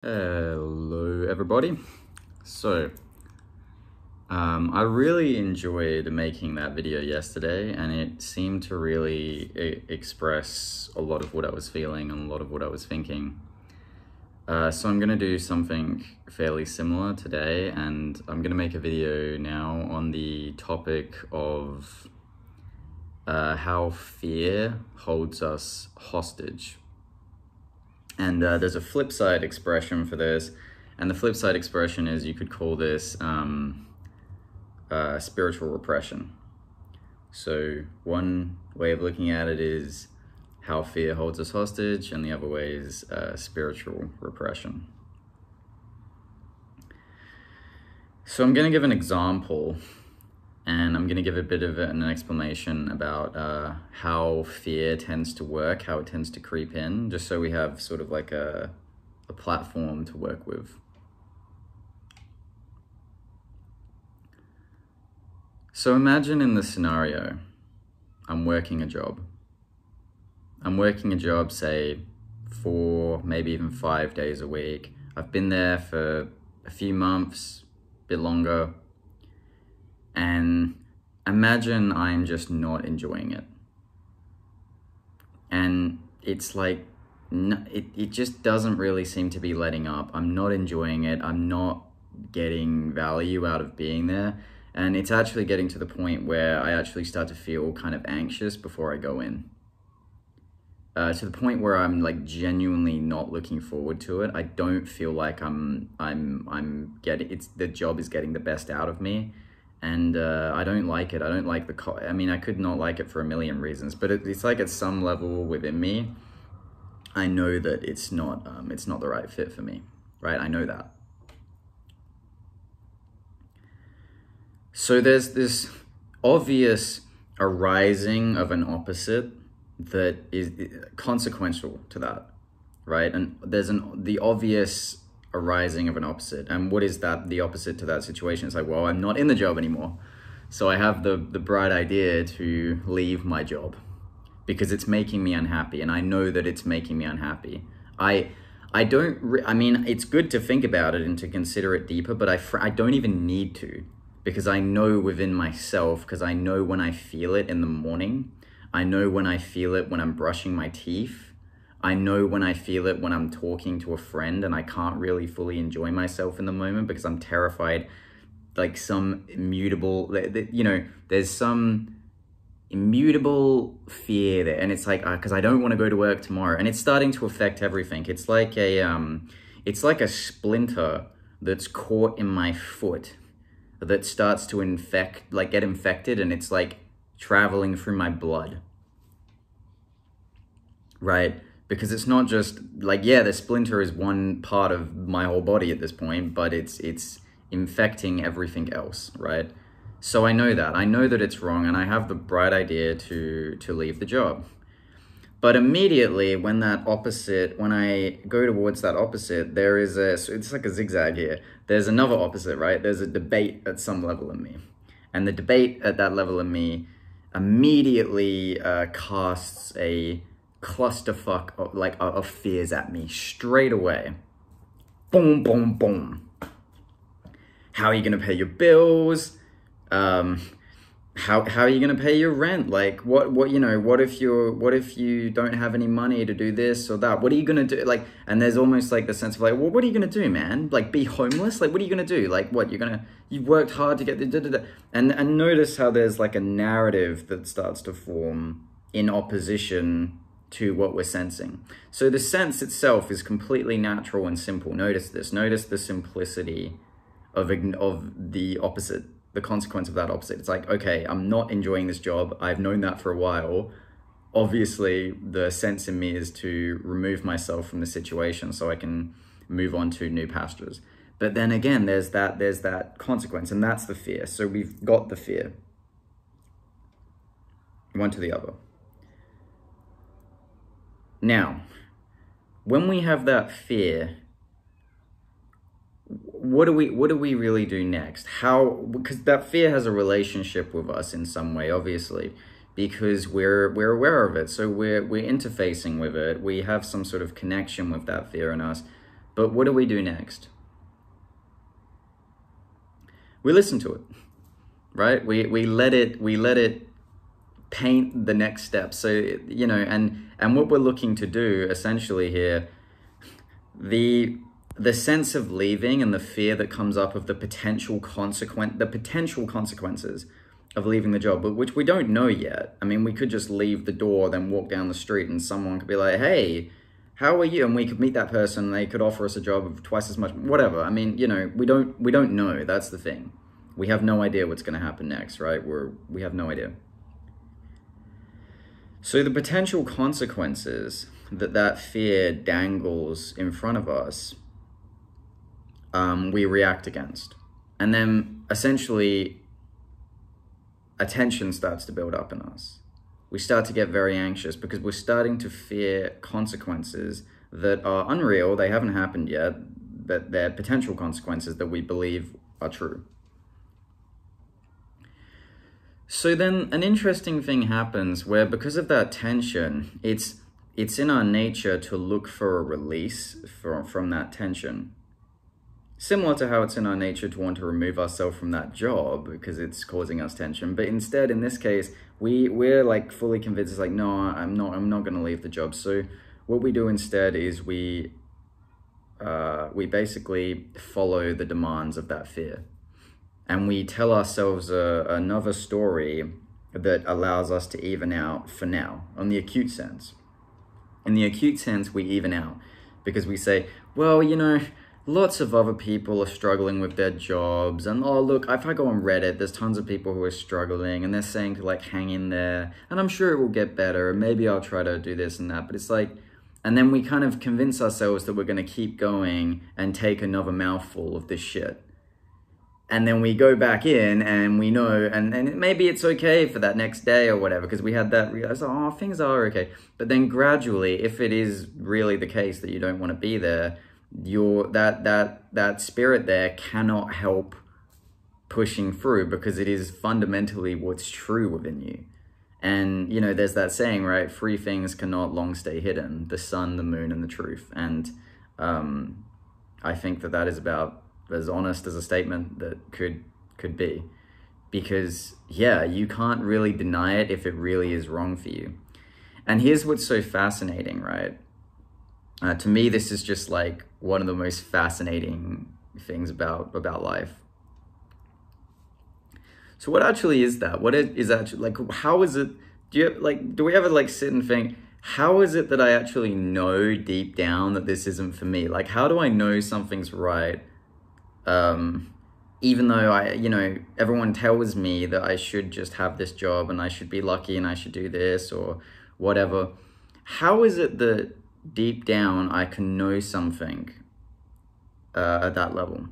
Hello everybody. So I really enjoyed making that video yesterday, and it seemed to really express a lot of what I was feeling and a lot of what I was thinking. So I'm gonna do something fairly similar today, and I'm gonna make a video now on the topic of how fear holds us hostage. And there's a flip side expression for this. And the flip side expression is, you could call this spiritual repression. So one way of looking at it is how fear holds us hostage, and the other way is spiritual repression. So I'm going to give an example, and I'm going to give a bit of an explanation about how fear tends to work, how it tends to creep in, just so we have sort of like a platform to work with. So imagine in the scenario, I'm working a job. I'm working a job, say, 4, maybe even 5 days a week. I've been there for a few months, a bit longer. And imagine I'm just not enjoying it. And it's like, it just doesn't really seem to be letting up. I'm not enjoying it. I'm not getting value out of being there. And it's actually getting to the point where I actually start to feel kind of anxious before I go in. To the point where I'm like genuinely not looking forward to it. I don't feel like I'm getting, the job is getting the best out of me. And I don't like it. I don't like I mean, I could not like it for a million reasons, but it's like at some level within me, I know that it's not the right fit for me, right? I know that. So there's this obvious arising of an opposite that is consequential to that, right? And there's the obvious arising of an opposite. And what is that, the opposite to that situation? It's like, well, I'm not in the job anymore. So I have the bright idea to leave my job because it's making me unhappy. And I know that it's making me unhappy. I mean, it's good to think about it and to consider it deeper, but I don't even need to, because I know within myself, because I know when I feel it in the morning. I know when I feel it when I'm brushing my teeth. I know when I feel it when I'm talking to a friend and I can't really fully enjoy myself in the moment because I'm terrified, like some immutable, you know, there's some immutable fear there. And it's like, because I don't want to go to work tomorrow, and it's starting to affect everything. It's like a splinter that's caught in my foot that starts to get infected, and it's like traveling through my blood, right? Because it's not just like, yeah, the splinter is one part of my whole body at this point, but it's infecting everything else, right? So I know that it's wrong, and I have the bright idea to leave the job. But immediately when I go towards that opposite, so it's like a zigzag here. There's another opposite, right? There's a debate at some level in me. And the debate at that level in me immediately casts a clusterfuck of fears at me straight away. Boom, boom, boom. How are you gonna pay your bills? How are you gonna pay your rent? Like what if you don't have any money to do this or that? What are you gonna do? Like, and there's almost like the sense of like, well, what are you gonna do, man? Like, be homeless? Like, what are you gonna do? Like, what, you worked hard to get the and notice how there's like a narrative that starts to form in opposition to what we're sensing. So the sense itself is completely natural and simple. Notice this. Notice the simplicity of the opposite, the consequence of that opposite. It's like, okay, I'm not enjoying this job. I've known that for a while. Obviously, the sense in me is to remove myself from the situation so I can move on to new pastures. But then again, there's that consequence, and that's the fear. So we've got the fear, one to the other. Now, when we have that fear, what do we really do next? Because that fear has a relationship with us in some way, obviously, because we're aware of it. So we're interfacing with it. We have some sort of connection with that fear in us. But what do we do next? We listen to it, right? We let it paint the next step. So, you know, and what we're looking to do essentially here, the sense of leaving and the fear that comes up of the potential consequences of leaving the job, but which we don't know yet. I mean, we could just leave the door, then walk down the street, and someone could be like, hey, how are you? And we could meet that person. They could offer us a job of twice as much, whatever. I mean, you know, we don't know. That's the thing. We have no idea what's going to happen next, right? We have no idea. So the potential consequences that fear dangles in front of us, we react against. And then essentially a tension starts to build up in us. We start to get very anxious because we're starting to fear consequences that are unreal. They haven't happened yet, but they're potential consequences that we believe are true. So then an interesting thing happens where, because of that tension, it's in our nature to look for a release from that tension. Similar to how it's in our nature to want to remove ourselves from that job because it's causing us tension. But instead, in this case, we're like fully convinced, it's like, no, I'm not going to leave the job. So what we do instead is we basically follow the demands of that fear. And we tell ourselves another story that allows us to even out for now, on the acute sense. In the acute sense, we even out because we say, well, you know, lots of other people are struggling with their jobs. And, oh, look, if I go on Reddit, there's tons of people who are struggling and they're saying to like hang in there. And I'm sure it will get better. And maybe I'll try to do this and that. But it's like, and then we kind of convince ourselves that we're going to keep going and take another mouthful of this shit. And then we go back in and we know, and maybe it's okay for that next day or whatever, because we had that realize, oh, things are okay. But then gradually, if it is really the case that you don't want to be there, that spirit there cannot help pushing through because it is fundamentally what's true within you. And, you know, there's that saying, right? Three things cannot long stay hidden: the sun, the moon, and the truth. And I think that is about as honest as a statement that could be, because yeah, you can't really deny it if it really is wrong for you. And here's what's so fascinating, right? To me, this is just like one of the most fascinating things about life. So what actually is that? What is actually, like, how is it, do we ever like sit and think, how is it that I actually know deep down that this isn't for me? Like, how do I know something's right? Even though everyone tells me that I should just have this job and I should be lucky and I should do this or whatever. How is it that deep down I can know something at that level?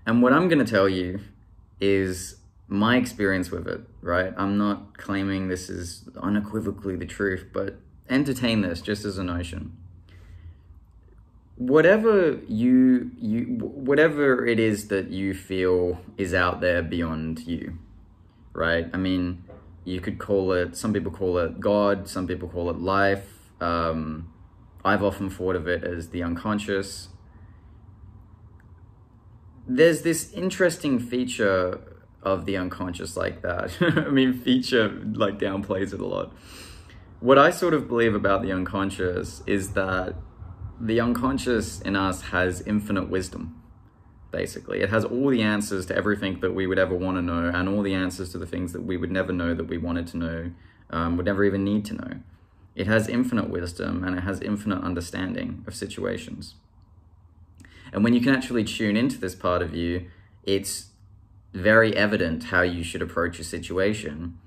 And what I'm going to tell you is my experience with it, right? I'm not claiming this is unequivocally the truth, but entertain this just as a notion. Whatever whatever it is that you feel is out there beyond you, right? I mean, you could call it, some people call it God, some people call it life. I've often thought of it as the unconscious. There's this interesting feature of the unconscious like that. I mean, feature like downplays it a lot. What I sort of believe about the unconscious is that the unconscious in us has infinite wisdom, basically. It has all the answers to everything that we would ever want to know, and all the answers to the things that we would never know that we wanted to know, would never even need to know. It has infinite wisdom, and it has infinite understanding of situations. And when you can actually tune into this part of you, it's very evident how you should approach a situation,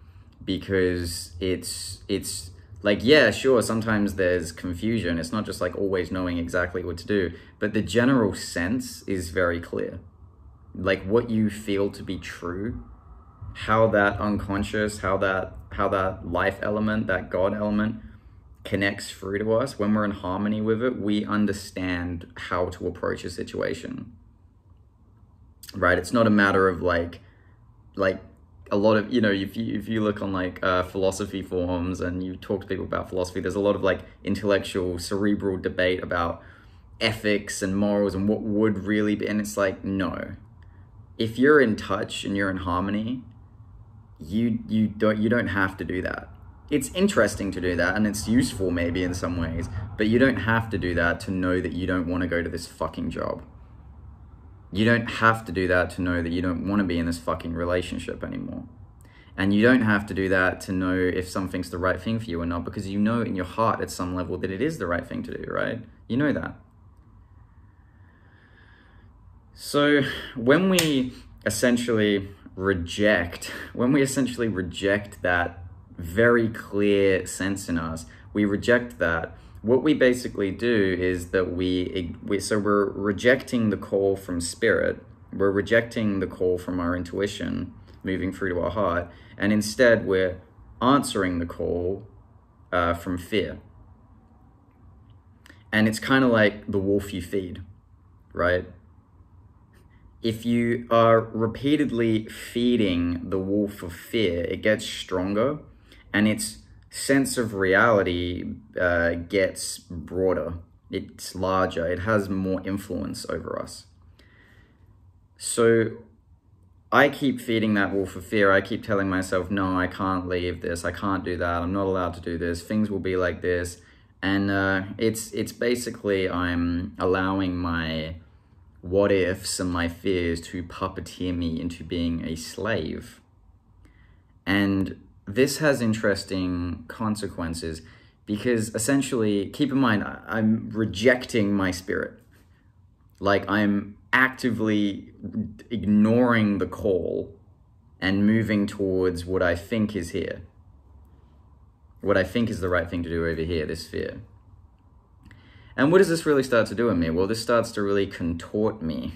because it's like, yeah, sure, sometimes there's confusion. It's not just like always knowing exactly what to do, but the general sense is very clear. Like what you feel to be true, how that unconscious, how that life element, that God element connects through to us. When we're in harmony with it, we understand how to approach a situation, right? It's not a matter of like a lot of, if you look on like philosophy forums and you talk to people about philosophy, there's a lot of like intellectual, cerebral debate about ethics and morals and what would really be. And it's like, no, if you're in touch and you're in harmony, you don't have to do that. It's interesting to do that and it's useful maybe in some ways, but you don't have to do that to know that you don't want to go to this fucking job. You don't have to do that to know that you don't want to be in this fucking relationship anymore. And you don't have to do that to know if something's the right thing for you or not, because you know in your heart at some level that it is the right thing to do, right? You know that. So when we essentially reject that very clear sense in us, we reject that. What we basically do is that we're rejecting the call from spirit, we're rejecting the call from our intuition, moving through to our heart, and instead we're answering the call from fear. And it's kind of like the wolf you feed, right? If you are repeatedly feeding the wolf of fear, it gets stronger and its sense of reality gets broader, it's larger, it has more influence over us. So I keep feeding that wolf of fear. I keep telling myself, no, I can't leave this, I can't do that, I'm not allowed to do this, things will be like this. And it's basically I'm allowing my what ifs and my fears to puppeteer me into being a slave. And this has interesting consequences because essentially, keep in mind, I'm rejecting my spirit. Like I'm actively ignoring the call and moving towards what I think is here. What I think is the right thing to do over here, this fear. And what does this really start to do in me? Well, this starts to really contort me,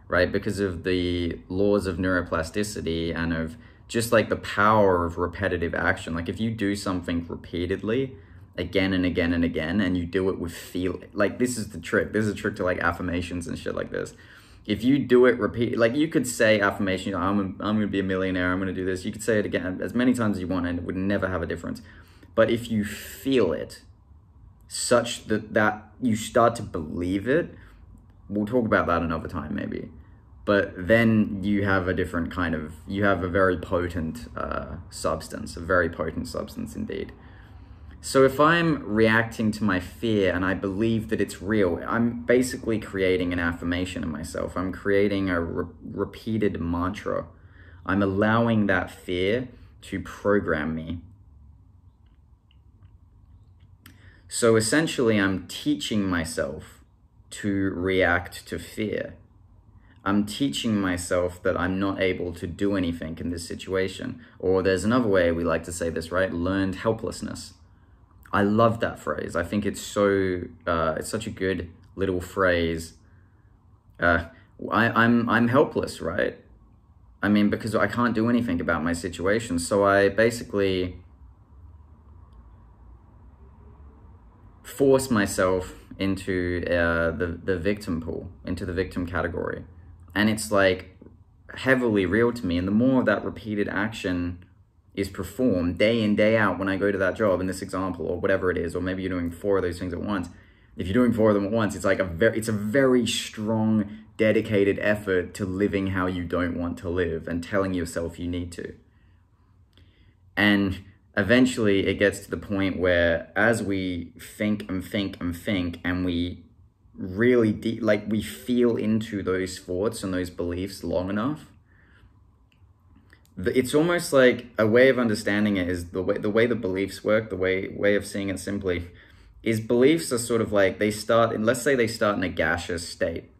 right? Because of the laws of neuroplasticity and of just like the power of repetitive action. Like if you do something repeatedly, again and again and again, and you do it with feel, like this is the trick. This is a trick to like affirmations and shit like this. If you do it like you could say affirmation, I'm going to be a millionaire, I'm going to do this. You could say it again as many times as you want and it would never have a difference. But if you feel it, such that you start to believe it, we'll talk about that another time maybe, but then you have a different kind of, you have a very potent substance, a very potent substance indeed. So if I'm reacting to my fear and I believe that it's real, I'm basically creating an affirmation in myself. I'm creating a repeated mantra. I'm allowing that fear to program me. So essentially, I'm teaching myself to react to fear. I'm teaching myself that I'm not able to do anything in this situation. Or there's another way we like to say this, right? Learned helplessness. I love that phrase. I think it's it's such a good little phrase. I'm helpless, right? I mean, because I can't do anything about my situation. So I basically force myself into the victim pool, into the victim category. And it's like heavily real to me. And the more of that repeated action is performed day in, day out, when I go to that job in this example, or whatever it is, or maybe you're doing 4 of those things at once. If you're doing 4 of them at once, it's like it's a very strong, dedicated effort to living how you don't want to live and telling yourself you need to. And eventually it gets to the point where as we think and think and think and we really we feel into those thoughts and those beliefs long enough, it's almost like a way of understanding it is the way the beliefs work, the way of seeing it simply is beliefs are sort of like let's say they start in a gaseous state.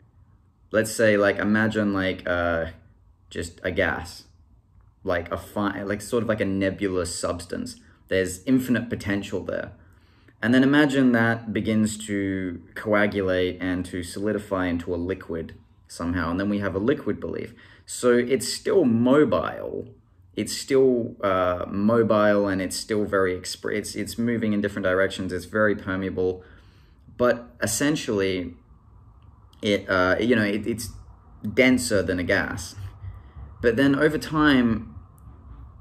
Let's say like imagine like just a gas, like sort of like a nebulous substance. There's infinite potential there. And then imagine that begins to coagulate and to solidify into a liquid somehow. And then we have a liquid belief. So it's still mobile. It's still mobile and it's still very, it's moving in different directions. It's very permeable. But essentially, it's denser than a gas. But then over time,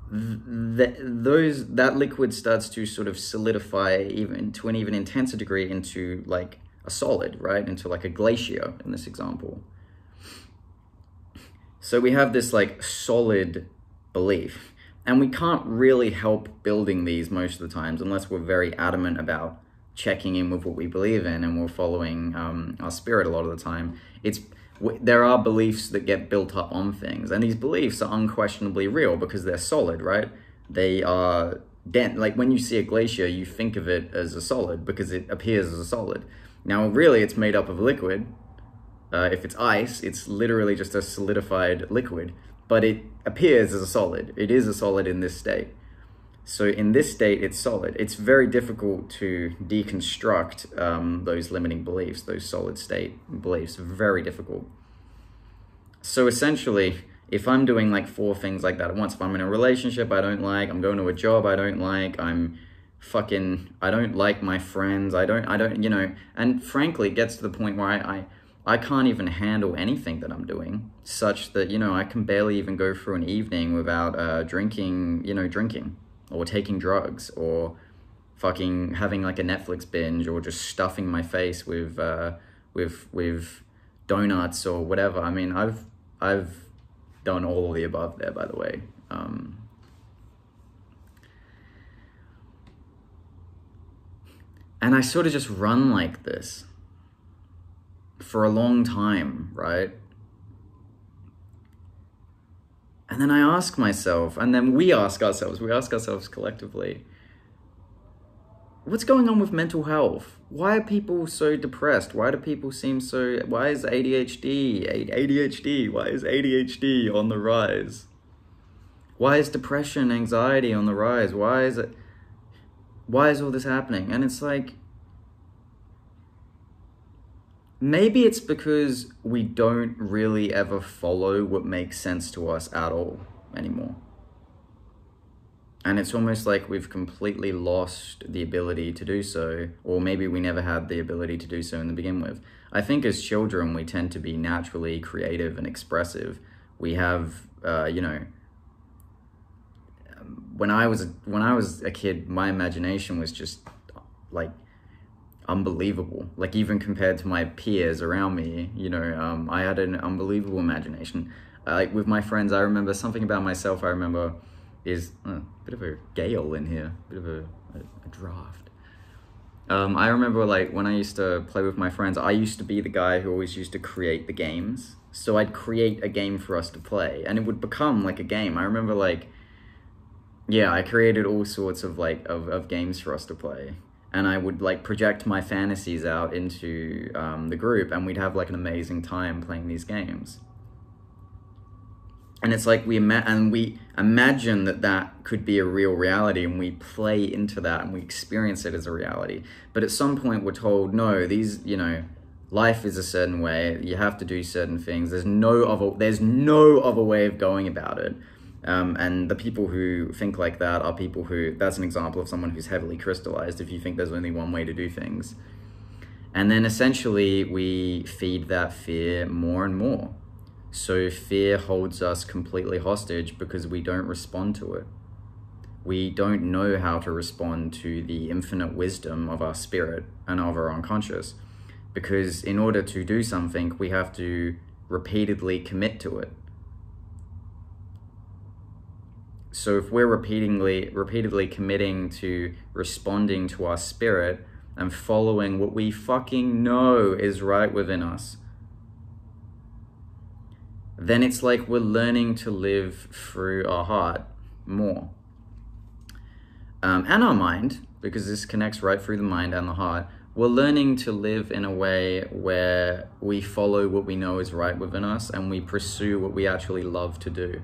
that liquid starts to sort of solidify even to an even intenser degree into like a solid, right? Into like a glacier in this example. So we have this like solid belief, and we can't really help building these most of the times unless we're very adamant about checking in with what we believe in and we're following our spirit a lot of the time. There are beliefs that get built up on things, and these beliefs are unquestionably real because they're solid, right? They are like when you see a glacier, you think of it as a solid because it appears as a solid. Now, really, it's made up of liquid. If it's ice, it's literally just a solidified liquid, but it appears as a solid. It is a solid in this state. So in this state, it's solid. It's very difficult to deconstruct those limiting beliefs, those solid state beliefs, very difficult. So essentially, if I'm doing like 4 things like that at once, if I'm in a relationship I don't like, I'm going to a job I don't like, I don't like my friends, I don't, you know, and frankly, it gets to the point where I can't even handle anything that I'm doing, such that, you know, I can barely even go through an evening without drinking, or taking drugs, or fucking having like a Netflix binge, or just stuffing my face with donuts or whatever. I mean, I've done all of the above there, by the way. And I sort of just run like this for a long time, right? And then I ask myself, and then we ask ourselves collectively, what's going on with mental health? Why are people so depressed? Why do people seem so, why is ADHD, why is ADHD on the rise? Why is depression, anxiety on the rise? Why is all this happening? And it's like, maybe it's because we don't really ever follow what makes sense to us at all anymore. And it's almost like we've completely lost the ability to do so, or maybe we never had the ability to do so in the begin with. I think as children, we tend to be naturally creative and expressive. We have, you know, when I was a kid, my imagination was just like unbelievable. Like, even compared to my peers around me, you know, I had an unbelievable imagination. Like with my friends, I remember something about myself. I remember is a bit of a gale in here, a bit of a draft. I remember like when I used to play with my friends, I used to be the guy who always used to create the games. So I'd create a game for us to play, and it would become like a game. I remember like, yeah, I created all sorts of like of games for us to play. And I would like project my fantasies out into the group, and we'd have like an amazing time playing these games. And it's like we imagine that could be a real reality, and we play into that and we experience it as a reality. But at some point we're told, no, these, you know, life is a certain way. You have to do certain things. There's no other way of going about it. And the people who think like that are people who, that's an example of someone who's heavily crystallized, if you think there's only one way to do things. And then essentially we feed that fear more and more. So fear holds us completely hostage because we don't respond to it. We don't know how to respond to the infinite wisdom of our spirit and of our unconscious. Because in order to do something, we have to repeatedly commit to it. So if we're repeatedly committing to responding to our spirit and following what we fucking know is right within us, then it's like we're learning to live through our heart more. And our mind, because this connects right through the mind and the heart. We're learning to live in a way where we follow what we know is right within us, and we pursue what we actually love to do.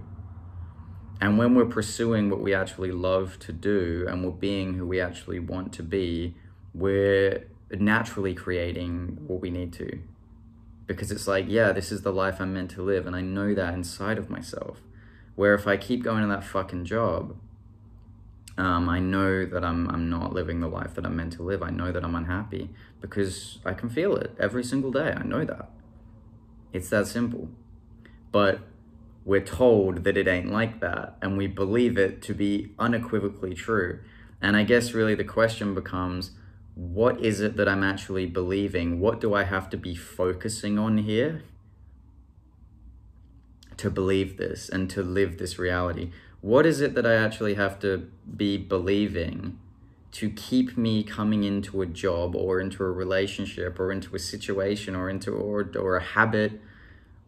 And when we're pursuing what we actually love to do, and we're being who we actually want to be, we're naturally creating what we need to. Because it's like, yeah, this is the life I'm meant to live, and I know that inside of myself. Where if I keep going to that fucking job, I know that I'm not living the life that I'm meant to live. I know that I'm unhappy because I can feel it every single day. I know that. It's that simple. But we're told that it ain't like that, and we believe it to be unequivocally true. And I guess really the question becomes, what is it that I'm actually believing? What do I have to be focusing on here to believe this and to live this reality? What is it that I actually have to be believing to keep me coming into a job or into a relationship or into a situation or into or a habit,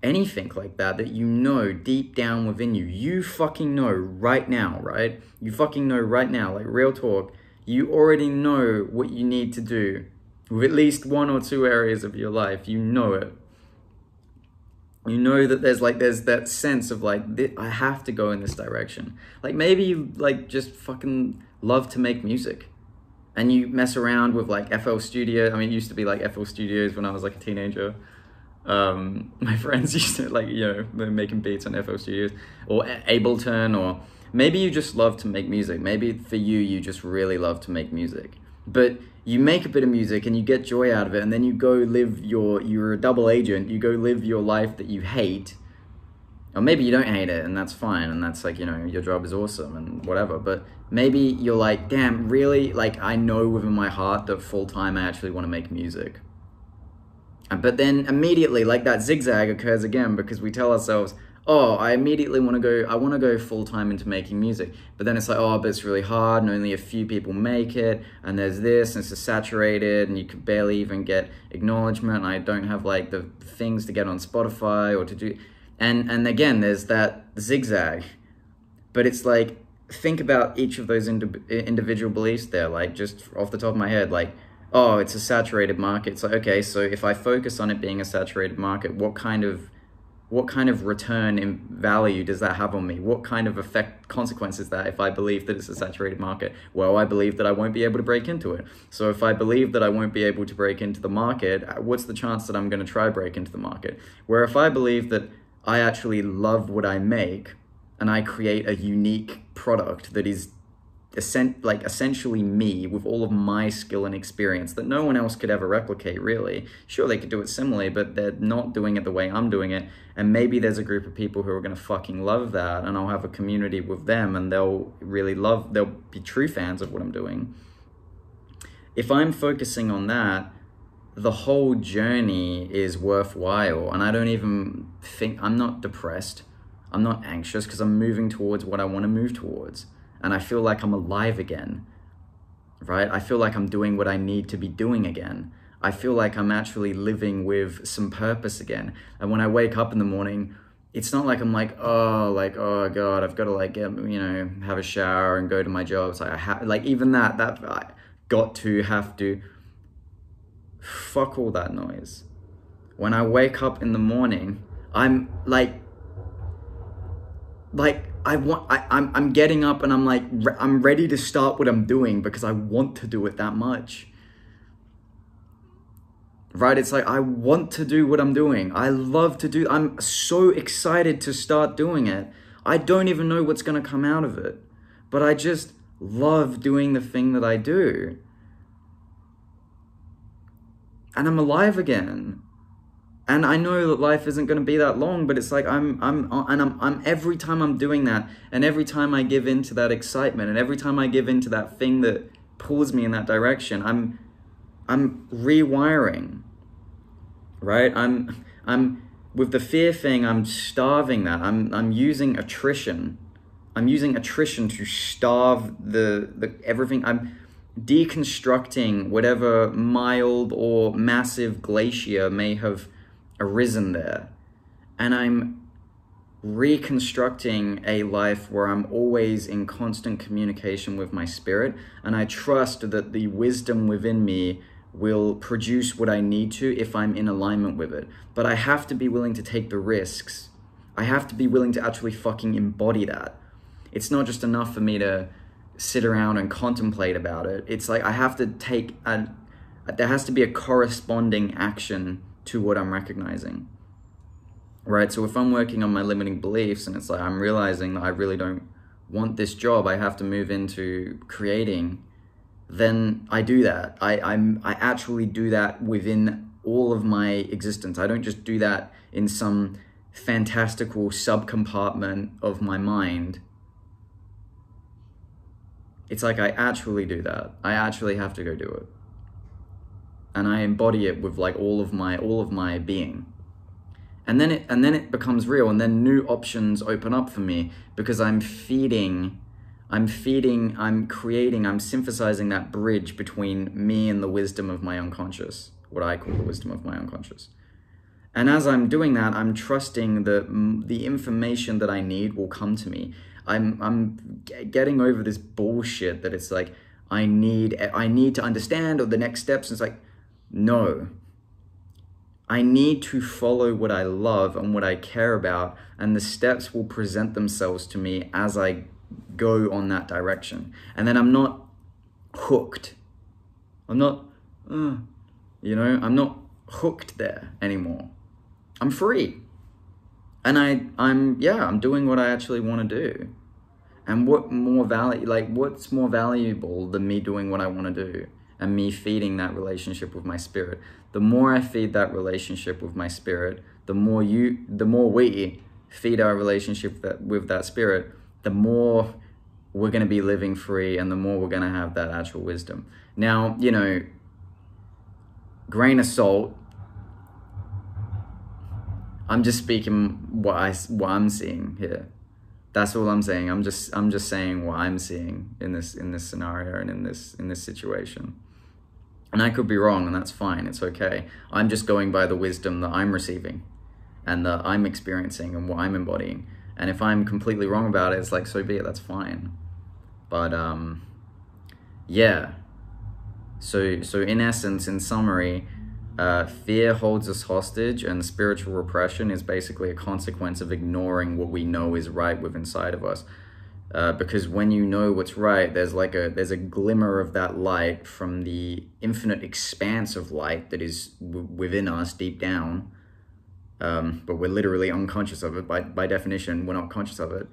anything like that, that you know deep down within you fucking know right now, right? You fucking know right now, like real talk, you already know what you need to do with at least one or two areas of your life. You know it. You know that there's that sense of like, I have to go in this direction. Like maybe you like just fucking love to make music and you mess around with like FL Studio. I mean, it used to be like FL Studios when I was like a teenager. My friends used to like, you know, they're making beats on FL Studios or Ableton, or maybe you just love to make music. Maybe for you, you just really love to make music, but you make a bit of music and you get joy out of it. And then you go live you're a double agent. You go live your life that you hate, or maybe you don't hate it and that's fine. And that's like, you know, your job is awesome and whatever, but maybe you're like, damn, really? Like I know within my heart that full time, I actually want to make music. But then immediately, like that zigzag occurs again because we tell ourselves, oh, I immediately want to go full-time into making music. But then it's like, oh, but it's really hard and only a few people make it. And there's this, and it's saturated and you can barely even get acknowledgement. And I don't have like the things to get on Spotify or to do. And again, there's that zigzag. But it's like, think about each of those individual beliefs there. Like just off the top of my head, like, oh, it's a saturated market. It's like, okay, so if I focus on it being a saturated market, what kind of return in value does that have on me? What kind of consequence is that if I believe that it's a saturated market? Well, I believe that I won't be able to break into it. So if I believe that I won't be able to break into the market, what's the chance that I'm going to try break into the market? Where if I believe that I actually love what I make and I create a unique product that is essentially me with all of my skill and experience that no one else could ever replicate, really. Sure, they could do it similarly, but they're not doing it the way I'm doing it. And maybe there's a group of people who are going to fucking love that, and I'll have a community with them and they'll be true fans of what I'm doing. If I'm focusing on that, the whole journey is worthwhile. And I don't even think, I'm not depressed. I'm not anxious because I'm moving towards what I want to move towards. And I feel like I'm alive again, right? I feel like I'm doing what I need to be doing again. I feel like I'm actually living with some purpose again. And when I wake up in the morning, it's not like I'm like, oh God, I've got to like get, you know, have a shower and go to my job. It's like, even that I have to, fuck all that noise. When I wake up in the morning, I'm like, I'm getting up and I'm like, I'm ready to start what I'm doing because I want to do it that much. Right? It's like, I want to do what I'm doing. I love to do, I'm so excited to start doing it. I don't even know what's going to come out of it, but I just love doing the thing that I do. And I'm alive again. And I know that life isn't going to be that long, but it's like I'm every time I'm doing that, and every time I give into that excitement, and every time I give into that thing that pulls me in that direction, I'm rewiring, right? I'm with the fear thing, I'm starving that. I'm using attrition. I'm using attrition to starve the everything. I'm deconstructing whatever mild or massive glacier may have arisen there, and I'm reconstructing a life where I'm always in constant communication with my spirit, and I trust that the wisdom within me will produce what I need to if I'm in alignment with it. But I have to be willing to take the risks. I have to be willing to actually fucking embody that. It's not just enough for me to sit around and contemplate about it. It's like I have to take there has to be a corresponding action to what I'm recognizing, right? So if I'm working on my limiting beliefs and it's like I'm realizing that I really don't want this job, I have to move into creating, then I do that. I actually do that within all of my existence. I don't just do that in some fantastical subcompartment of my mind, it's like I actually do that. I actually have to go do it. And I embody it with like all of my being. And then it becomes real, and then new options open up for me because I'm creating, I'm synthesizing that bridge between me and the wisdom of my unconscious, what I call the wisdom of my unconscious. And as I'm doing that, I'm trusting that the information that I need will come to me. I'm getting over this bullshit that it's like, I need to understand, or the next steps. It's like, no. I need to follow what I love and what I care about, and the steps will present themselves to me as I go on that direction. And then I'm not hooked. I'm not, I'm not hooked there anymore. I'm free. And I'm doing what I actually want to do. And what's more valuable than me doing what I want to do and me feeding that relationship with my spirit? The more I feed that relationship with my spirit, the more we feed our relationship with that spirit, the more we're going to be living free, and the more we're going to have that actual wisdom. Now, grain of salt, I'm just speaking what I'm seeing here. That's all I'm saying. I'm just saying what I'm seeing in this scenario and in this situation. And I could be wrong, and that's fine. It's okay. I'm just going by the wisdom that I'm receiving and that I'm experiencing and what I'm embodying. And if I'm completely wrong about it, it's like, so be it, that's fine. But yeah. So in essence, in summary, fear holds us hostage, and spiritual repression is basically a consequence of ignoring what we know is right within inside of us. Because when you know what's right, there's a glimmer of that light from the infinite expanse of light that is within us deep down. But we're literally unconscious of it. By definition, we're not conscious of it.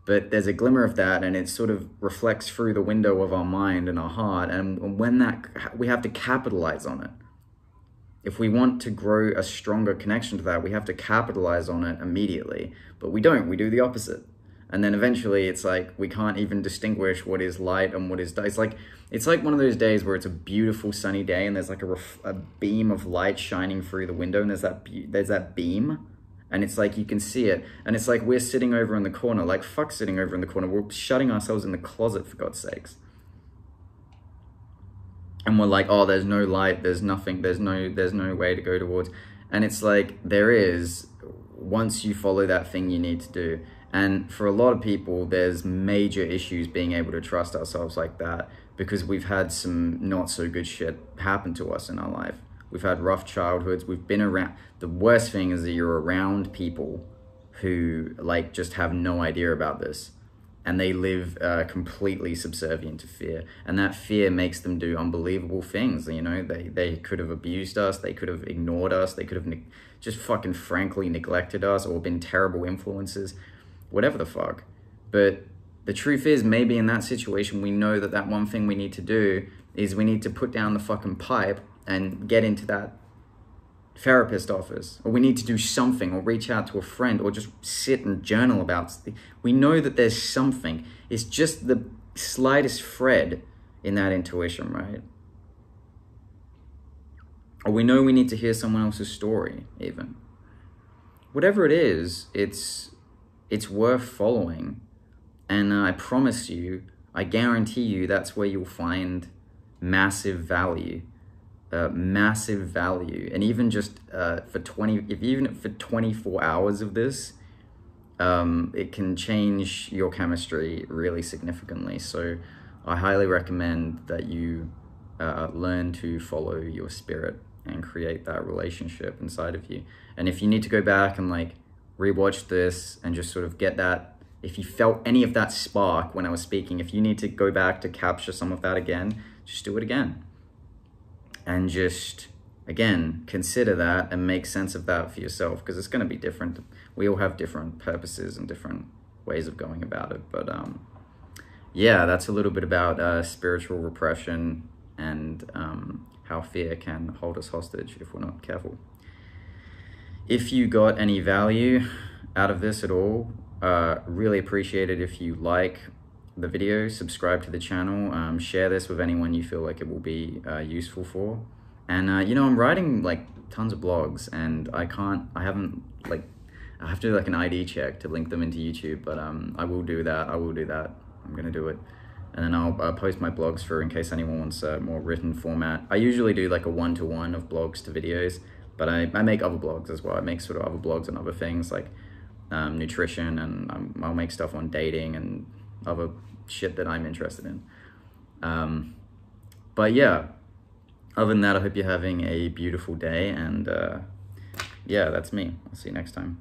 But there's a glimmer of that, and it sort of reflects through the window of our mind and our heart. And when we have to capitalize on it. If we want to grow a stronger connection to that, we have to capitalize on it immediately. But we don't. We do the opposite. And then eventually it's like we can't even distinguish what is light and what is dark. It's like one of those days where it's a beautiful sunny day and there's like a beam of light shining through the window, and there's that beam, and it's like you can see it, and it's like we're sitting over in the corner, like fuck sitting over in the corner. We're shutting ourselves in the closet, for God's sakes. And we're like, oh, there's no light, there's nothing, there's no way to go towards. And it's like, there is, once you follow that thing you need to do. And for a lot of people, there's major issues being able to trust ourselves like that, because we've had some not so good shit happen to us in our life. We've had rough childhoods. We've been around. The worst thing is that you're around people who like just have no idea about this, and they live completely subservient to fear. And that fear makes them do unbelievable things. They could have abused us. They could have ignored us. They could have just fucking frankly neglected us, or been terrible influences. Whatever the fuck. But the truth is, maybe in that situation, we know that one thing we need to do is we need to put down the fucking pipe and get into that therapist office, or we need to do something, or reach out to a friend, or just sit and journal about something. We know that there's something. It's just the slightest thread in that intuition, right? Or we know we need to hear someone else's story, even. Whatever it is, it's worth following, and I promise you, I guarantee you, that's where you'll find massive value, and even just for 24 hours of this, it can change your chemistry really significantly. So I highly recommend that you learn to follow your spirit and create that relationship inside of you. And if you need to go back and like rewatch this and just sort of get that, if you felt any of that spark when I was speaking, if you need to go back to capture some of that again, just do it again. And just, again, consider that and make sense of that for yourself, because it's going to be different. We all have different purposes and different ways of going about it. But yeah, that's a little bit about spiritual repression and how fear can hold us hostage if we're not careful. If you got any value out of this at all, really appreciate it if you like the video, subscribe to the channel, share this with anyone you feel like it will be useful for. And you know, I'm writing like tons of blogs, and I have to do like an ID check to link them into YouTube, but I will do that. I'm gonna do it. And then I'll post my blogs for in case anyone wants a more written format. I usually do like a one-to-one of blogs to videos, but I make other blogs as well. I make sort of other blogs on other things like nutrition, and I'll make stuff on dating and other shit that I'm interested in. But yeah, other than that, I hope you're having a beautiful day, and yeah, that's me. I'll see you next time.